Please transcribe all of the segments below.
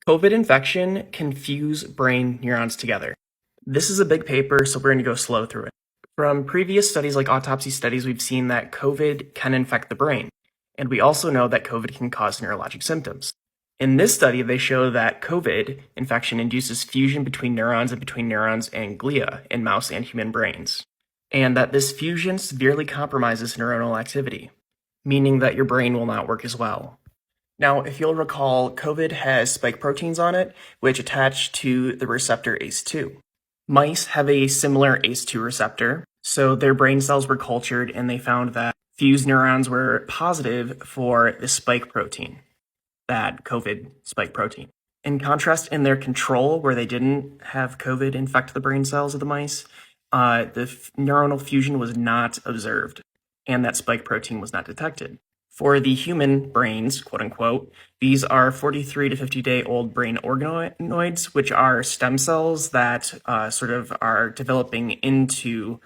COVID infection can fuse brain neurons together. This is a big paper, so we're going to go slow through it. From previous studies like autopsy studies, we've seen that COVID can infect the brain, and we also know that COVID can cause neurologic symptoms. In this study, they show that COVID infection induces fusion between neurons and glia in mouse and human brains, and that this fusion severely compromises neuronal activity, meaning that your brain will not work as well. Now, if you'll recall, COVID has spike proteins on it, which attach to the receptor ACE2. Mice have a similar ACE2 receptor, so their brain cells were cultured and they found that fused neurons were positive for the spike protein, that COVID spike protein. In contrast, in their control, where they didn't have COVID infect the brain cells of the mice, the neuronal fusion was not observed, and that spike protein was not detected. For the human brains, quote unquote, these are 43 to 50-day-old brain organoids, which are stem cells that are developing into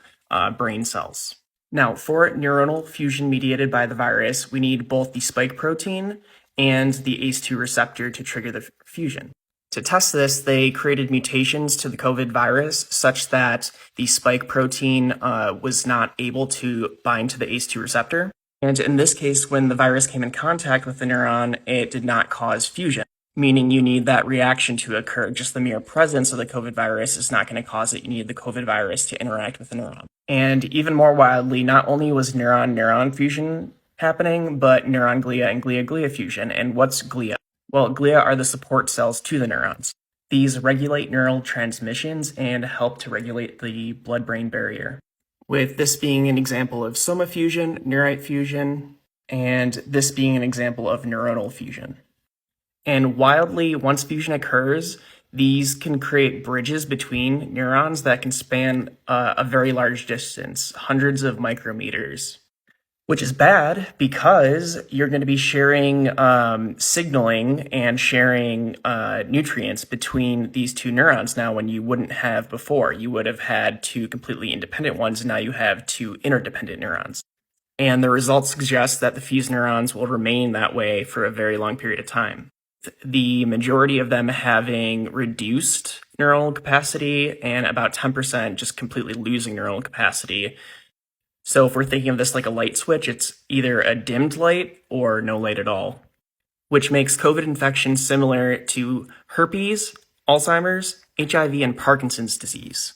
brain cells. Now, for neuronal fusion mediated by the virus, we need both the spike protein and the ACE2 receptor to trigger the fusion. To test this, they created mutations to the COVID virus such that the spike protein was not able to bind to the ACE2 receptor. And in this case, when the virus came in contact with the neuron, it did not cause fusion, meaning you need that reaction to occur. Just the mere presence of the COVID virus is not going to cause it. You need the COVID virus to interact with the neuron. And even more wildly, not only was neuron-neuron fusion happening, but neuron-glia and glia-glia fusion. And what's glia? Well, glia are the support cells to the neurons. These regulate neural transmissions and help to regulate the blood-brain barrier, with this being an example of soma fusion, neurite fusion, and this being an example of neuronal fusion. And wildly, once fusion occurs, these can create bridges between neurons that can span a very large distance, hundreds of micrometers, which is bad because you're going to be sharing signaling and sharing nutrients between these two neurons now when you wouldn't have before. You would have had two completely independent ones, and now you have two interdependent neurons. And the results suggest that the fused neurons will remain that way for a very long period of time. The majority of them having reduced neural capacity and about 10% just completely losing neural capacity. So if we're thinking of this like a light switch, it's either a dimmed light or no light at all, which makes COVID infection similar to herpes, Alzheimer's, HIV, and Parkinson's disease.